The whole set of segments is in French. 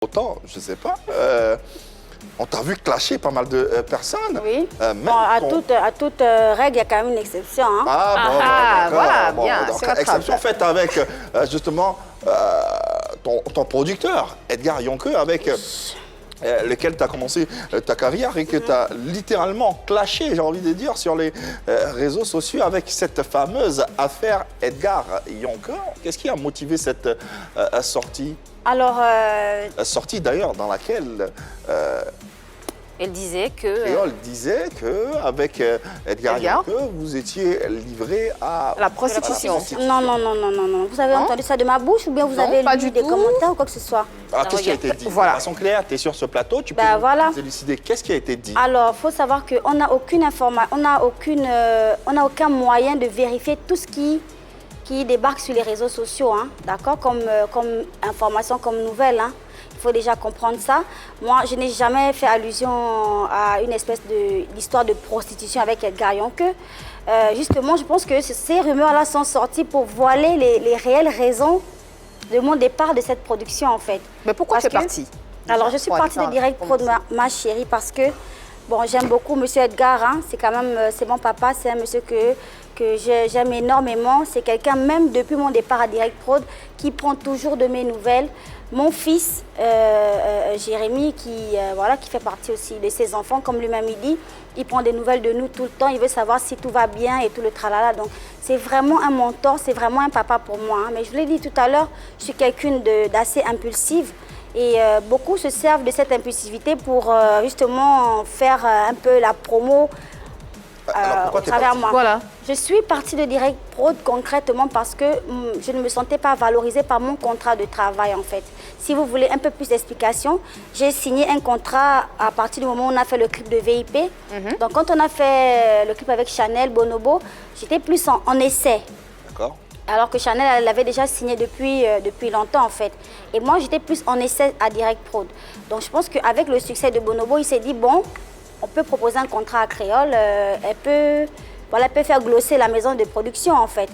Autant, je ne sais pas, on t'a vu clasher pas mal de personnes. Oui. Bon, à toute règle, il y a quand même une exception. Hein. Voilà, bien. Donc, exception faite avec justement ton producteur, Edgar Yonke, avec lequel tu as commencé ta carrière et que tu as littéralement clashé, j'ai envie de dire, sur les réseaux sociaux avec cette fameuse affaire Edgar Yonke. Qu'est-ce qui a motivé cette sortie? Alors, sortie d'ailleurs dans laquelle elle disait que... Créole disait qu'avec Edgar Yonke, vous étiez livré à la prostitution. Non. Vous avez entendu ça de ma bouche ou bien vous avez lu des commentaires ou quoi que ce soit? Alors, qu'est-ce qui a été dit? Voilà. De façon claire, tu es sur ce plateau, tu peux nous élucider. Qu'est-ce qui a été dit? Alors, il faut savoir qu'on n'a aucune information, on n'a aucun moyen de vérifier tout ce qui débarque sur les réseaux sociaux, hein, d'accord, comme information, comme nouvelle. Hein. Il faut déjà comprendre ça. Moi, je n'ai jamais fait allusion à une espèce d'histoire de prostitution avec Edgar Yonke. Justement, je pense que ces rumeurs-là sont sorties pour voiler les réelles raisons de mon départ de cette production, en fait. Mais pourquoi tu es partie? Alors, je suis partie de Direct Prod, ma chérie, parce que bon, j'aime beaucoup M. Edgar. Hein. C'est quand même, c'est mon papa, c'est un monsieur que j'aime énormément. C'est quelqu'un, même depuis mon départ à Direct Prod, qui prend toujours de mes nouvelles. Mon fils, Jérémy, qui fait partie aussi de ses enfants, comme lui-même il dit, il prend des nouvelles de nous tout le temps. Il veut savoir si tout va bien et tout le tralala. Donc, c'est vraiment un mentor, c'est vraiment un papa pour moi. Hein. Mais je vous l'ai dit tout à l'heure, je suis quelqu'un d'assez impulsive. Et beaucoup se servent de cette impulsivité pour justement faire un peu la promo au travers moi. Voilà. Je suis partie de Direct Prod concrètement parce que je ne me sentais pas valorisée par mon contrat de travail en fait. Si vous voulez un peu plus d'explications, j'ai signé un contrat à partir du moment où on a fait le clip de VIP. Donc quand on a fait le clip avec Chanel, Bonobo, j'étais plus en essai. D'accord. Alors que Chanel, elle l'avait déjà signé depuis longtemps, en fait. Et moi, j'étais plus en essai à Direct Prod. Donc, je pense qu'avec le succès de Bonobo, il s'est dit, bon, on peut proposer un contrat à Créole. Elle peut faire glosser la maison de production, en fait.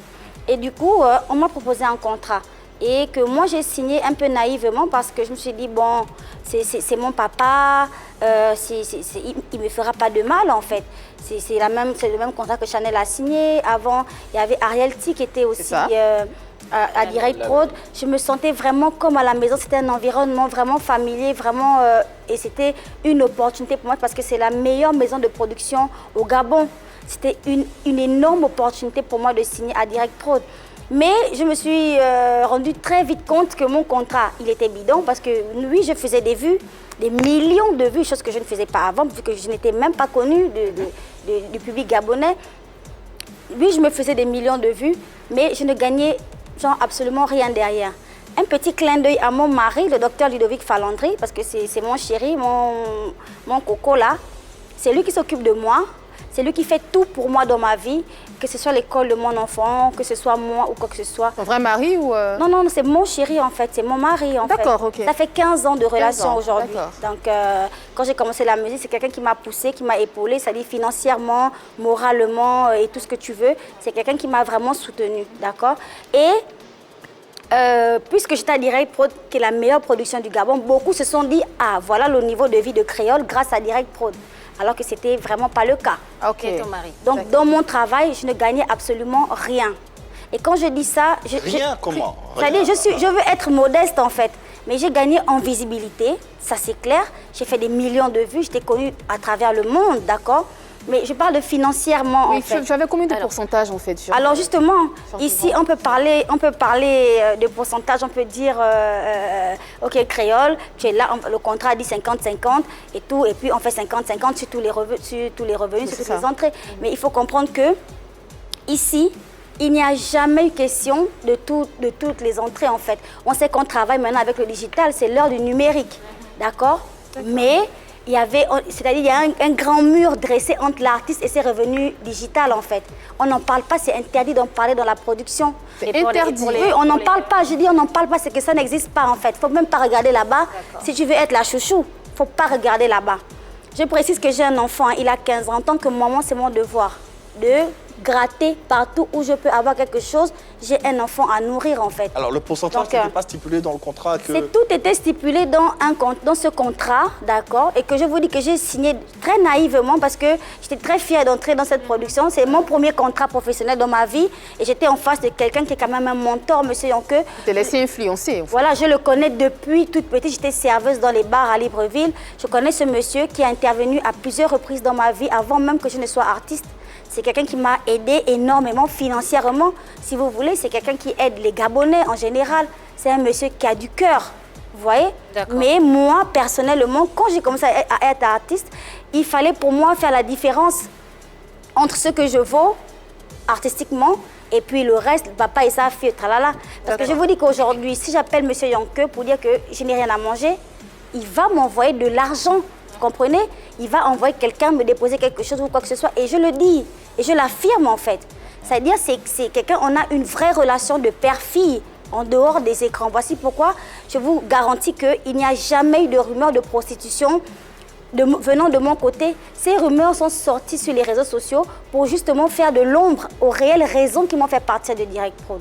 Et du coup, on m'a proposé un contrat. Et que moi, j'ai signé un peu naïvement parce que je me suis dit, bon, c'est mon papa, il ne me fera pas de mal, en fait. C'est le même contrat que Chanel a signé. Avant, il y avait Ariel T qui était aussi à Direct Prod. Je me sentais vraiment comme à la maison. C'était un environnement vraiment familier, vraiment... et c'était une opportunité pour moi parce que c'est la meilleure maison de production au Gabon. C'était une énorme opportunité pour moi de signer à Direct Prod. Mais je me suis rendu très vite compte que mon contrat, il était bidon parce que oui, je faisais des vues, des millions de vues, chose que je ne faisais pas avant, vu que je n'étais même pas connue du public gabonais. Oui, je me faisais des millions de vues, mais je ne gagnais genre absolument rien derrière. Un petit clin d'œil à mon mari, le docteur Ludovic Falandry, parce que c'est mon chéri, mon coco là. C'est lui qui s'occupe de moi. C'est lui qui fait tout pour moi dans ma vie, que ce soit l'école de mon enfant, que ce soit moi ou quoi que ce soit. Ton vrai mari ou Non, c'est mon chéri en fait, c'est mon mari en fait. D'accord, ok. Ça fait 15 ans de relation aujourd'hui. D'accord. Donc quand j'ai commencé la musique, c'est quelqu'un qui m'a poussée, qui m'a épaulée, c'est-à-dire financièrement, moralement et tout ce que tu veux. C'est quelqu'un qui m'a vraiment soutenue, d'accord? Et puisque j'étais à Direct Prod, qui est la meilleure production du Gabon, beaucoup se sont dit, ah voilà le niveau de vie de Créole grâce à Direct Prod. Alors que ce n'était vraiment pas le cas. Ok. Ton mari. Donc, dans mon travail, je ne gagnais absolument rien. Et quand je dis ça... Comment? C'est-à-dire, je veux être modeste, en fait. Mais j'ai gagné en visibilité, ça c'est clair. J'ai fait des millions de vues, j'étais connue à travers le monde, d'accord? Mais je parle de financièrement, en fait. Tu avais combien de pourcentage, en fait? Alors, justement, ici, on peut parler de pourcentage. On peut dire, OK, Créole, tu es là, le contrat dit 50-50 et tout. Et puis, on fait 50-50 sur tous les revenus, sur toutes les entrées. Mais il faut comprendre que ici, il n'y a jamais eu question de toutes les entrées, en fait. On sait qu'on travaille maintenant avec le digital. C'est l'heure du numérique, d'accord? Mais... c'est-à-dire il y a un grand mur dressé entre l'artiste et ses revenus digitales en fait. On n'en parle pas, c'est interdit d'en parler dans la production. C'est interdit. Oui, on n'en parle pas, je dis on n'en parle pas, c'est que ça n'existe pas en fait. Il ne faut même pas regarder là-bas. Si tu veux être la chouchou, il ne faut pas regarder là-bas. Je précise que j'ai un enfant, il a 15 ans. En tant que maman, c'est mon devoir de gratter partout où je peux avoir quelque chose. J'ai un enfant à nourrir en fait. Alors le pourcentage Donc, n'était pas stipulé dans le contrat que... Tout était stipulé dans ce contrat, d'accord, et que je vous dis que j'ai signé très naïvement parce que j'étais très fière d'entrer dans cette production. C'est mon premier contrat professionnel dans ma vie et j'étais en face de quelqu'un qui est quand même un mentor, monsieur Yonke. Tu t'es laissé influencer. En fait. Voilà, je le connais depuis toute petite. J'étais serveuse dans les bars à Libreville. Je connais ce monsieur qui a intervenu à plusieurs reprises dans ma vie avant même que je ne sois artiste. C'est quelqu'un qui m'a aidé énormément financièrement, si vous voulez. C'est quelqu'un qui aide les Gabonais en général. C'est un monsieur qui a du cœur, vous voyez. Mais moi, personnellement, quand j'ai commencé à être artiste, il fallait pour moi faire la différence entre ce que je vaux artistiquement et puis le reste, papa et sa fille, tralala. Parce que je vous dis qu'aujourd'hui, si j'appelle monsieur Yonke pour dire que je n'ai rien à manger, il va m'envoyer de l'argent. Vous comprenez? Il va envoyer quelqu'un me déposer quelque chose ou quoi que ce soit. Et je le dis. Et je l'affirme en fait. C'est-à-dire c'est quelqu'un, on a une vraie relation de père-fille en dehors des écrans. Voici pourquoi je vous garantis qu'il n'y a jamais eu de rumeurs de prostitution venant de mon côté. Ces rumeurs sont sorties sur les réseaux sociaux pour justement faire de l'ombre aux réelles raisons qui m'ont fait partir de Direct Prod.